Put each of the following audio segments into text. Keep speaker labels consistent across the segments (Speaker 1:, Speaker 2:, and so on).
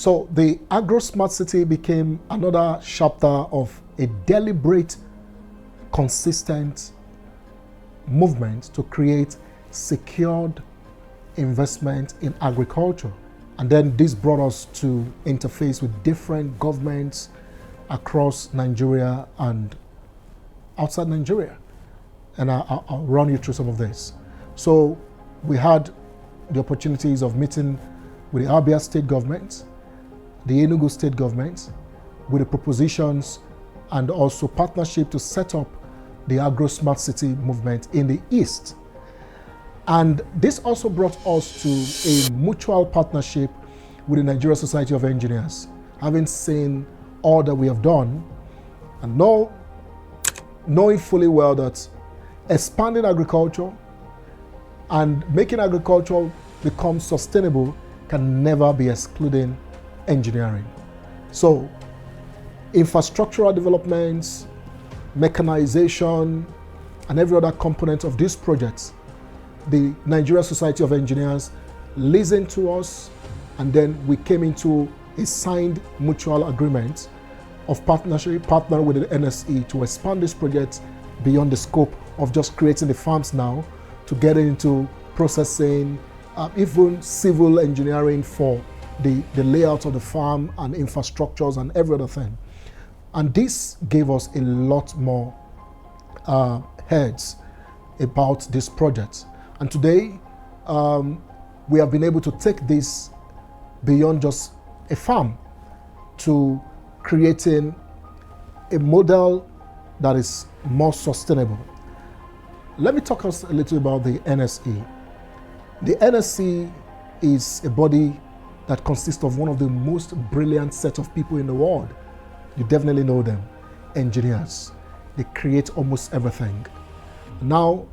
Speaker 1: So the Agro Smart City became another chapter of a deliberate, consistent movement to create secured investment in agriculture. And then this brought us to interface with different governments across Nigeria and outside Nigeria. And I'll run you through some of this. So we had the opportunities of meeting with the Abia state government, the Enugu state government, with the propositions and also partnership to set up the Agro Smart City movement in the East. And this also brought us to a mutual partnership with the Nigerian Society of Engineers, having seen all that we have done and knowing fully well that expanding agriculture and making agriculture become sustainable can never be excluding engineering. So infrastructural developments, mechanization, and every other component of this project, the Nigerian Society of Engineers listened to us, and then we came into a signed mutual agreement of partnership, partner with the NSE to expand this project beyond the scope of just creating the farms now, to get into processing, even civil engineering for the layout of the farm and infrastructures and every other thing. And this gave us a lot more heads about this project. And today, we have been able to take this beyond just a farm to creating a model that is more sustainable. Let me talk us a little about the NSE. The NSE is a body that consists of one of the most brilliant set of people in the world. You definitely know them, engineers. They create almost everything. Now,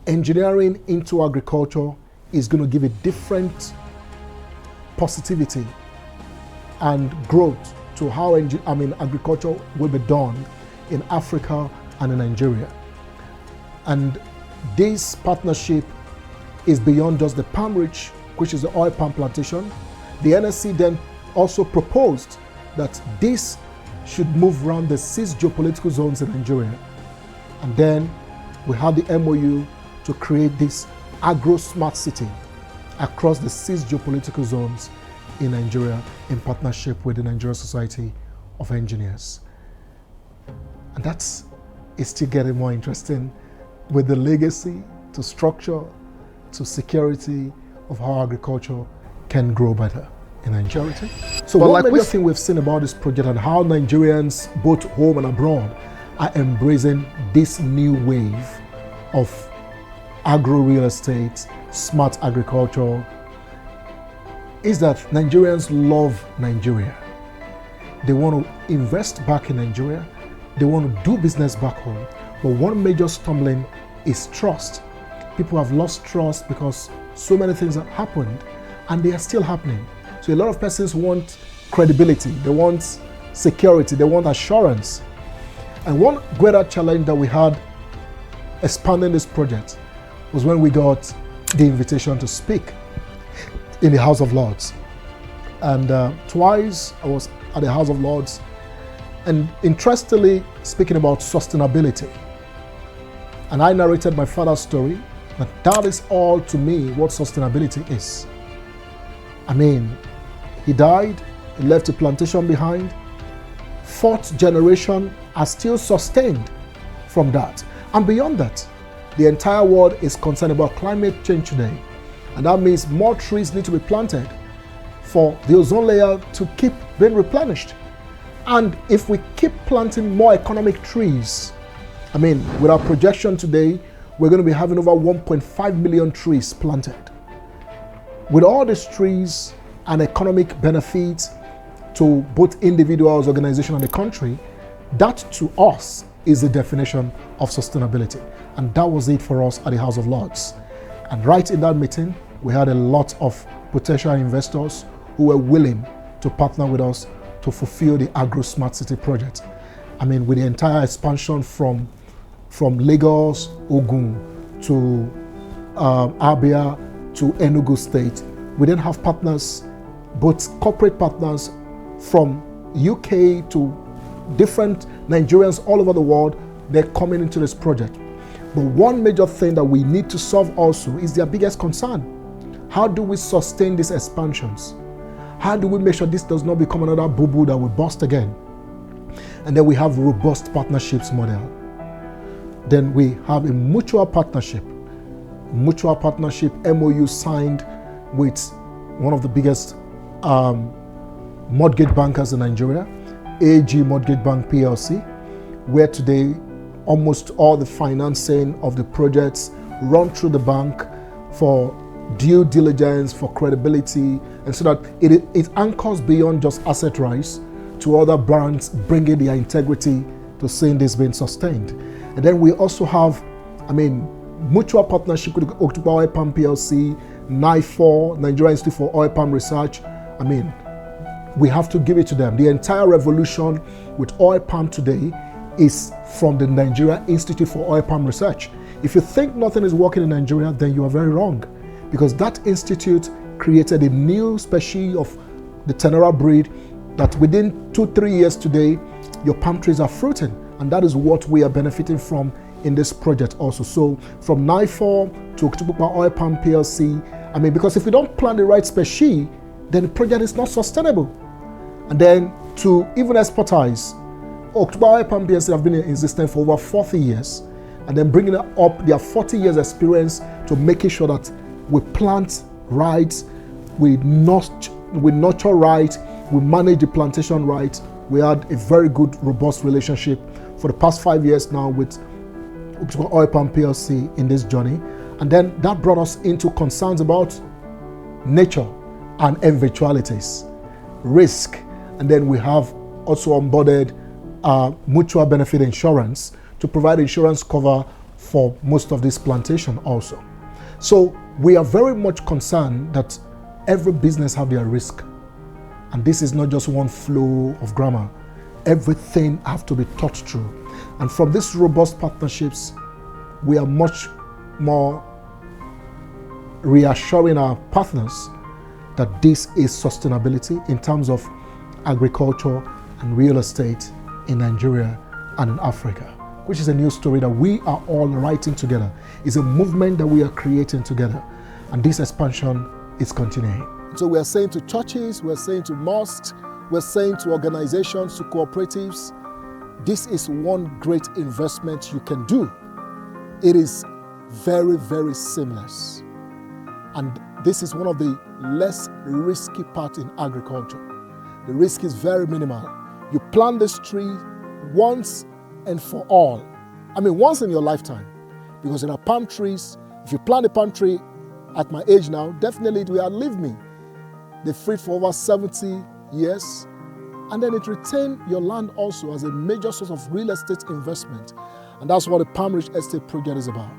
Speaker 1: engineering into agriculture is going to give a different positivity and growth to how agriculture will be done in Africa and in Nigeria. And this partnership is beyond just the palm rich, which is the oil palm plantation. The NSC then also proposed that this should move around the 6 geopolitical zones in Nigeria. And then we had the MOU to create this Agro Smart City across the 6 geopolitical zones in Nigeria in partnership with the Nigerian Society of Engineers. And it's still getting more interesting with the legacy to structure to security of how agriculture can grow better in Nigeria. So one major thing we've seen about this project and how Nigerians, both home and abroad, are embracing this new wave of agro real estate, smart agriculture, is that Nigerians love Nigeria. They want to invest back in Nigeria. They want to do business back home. But one major stumbling is trust. People have lost trust because so many things have happened and they are still happening. So a lot of persons want credibility, they want security, they want assurance. And one greater challenge that we had expanding this project was when we got the invitation to speak in the House of Lords. And twice I was at the House of Lords, and interestingly speaking about sustainability. And I narrated my father's story, but that is all to me what sustainability is. I mean, he died, he left a plantation behind. 4th generation are still sustained from that. And beyond that, the entire world is concerned about climate change today. And that means more trees need to be planted for the ozone layer to keep being replenished. And if we keep planting more economic trees, I mean, with our projection today, we're going to be having over 1.5 million trees planted. With all these trees and economic benefits to both individuals, organizations, and the country, that to us is the definition of sustainability. And that was it for us at the House of Lords. And right in that meeting, we had a lot of potential investors who were willing to partner with us to fulfill the Agro Smart City project. I mean, with the entire expansion from Lagos, Ogun, to Abia, to Enugu State, we then have partners, both corporate partners from UK to different Nigerians all over the world, they're coming into this project. But one major thing that we need to solve also is their biggest concern. How do we sustain these expansions? How do we make sure this does not become another boo-boo that will bust again? And then we have robust partnerships model. Then we have a mutual partnership MOU signed with one of the biggest mortgage bankers in Nigeria, AG Mortgage Bank Plc, where today almost all the financing of the projects run through the bank for due diligence, for credibility, and so that it anchors beyond just Assetrise to other brands, bringing their integrity to seeing this being sustained. And then we also have, mutual partnership with Octopalm Plc, NIFOR, Nigerian Institute for Oil Palm Research. We have to give it to them. The entire revolution with oil palm today is from the Nigerian Institute for Oil Palm Research. If you think nothing is working in Nigeria, then you are very wrong, because that institute created a new species of the Tenera breed that within 2-3 years today, your palm trees are fruiting, and that is what we are benefiting from in this project also. So from NIFOR to Okitipupa Oil Palm Plc, because if we don't plant the right species, then the project is not sustainable. And then to even Assetrise, Okitipupa Oil Palm Plc have been in existence for over 40 years, and then bringing up their 40 years experience to making sure that we plant right, we nurture right, we manage the plantation right. We had a very good, robust relationship for the past 5 years now with Okitipupa Oil Palm Plc in this journey. And then that brought us into concerns about nature and eventualities, risk. And then we have also onboarded mutual benefit insurance to provide insurance cover for most of this plantation also. So we are very much concerned that every business have their risk. And this is not just one flow of grammar. Everything have to be thought through. And from these robust partnerships, we are much more reassuring our partners that this is sustainability in terms of agriculture and real estate in Nigeria and in Africa, which is a new story that we are all writing together. It's a movement that we are creating together. And this expansion is continuing. So we are saying to churches, we are saying to mosques, we are saying to organizations, to cooperatives, this is one great investment you can do. It is very, very seamless. And this is one of the less risky parts in agriculture. The risk is very minimal. You plant this tree once and for all. Once in your lifetime. Because there are palm trees. If you plant a palm tree at my age now, definitely it will outlive me. They fruit for over 70 years. And then it retains your land also as a major source of real estate investment. And that's what the Palm Rich Estate project is about.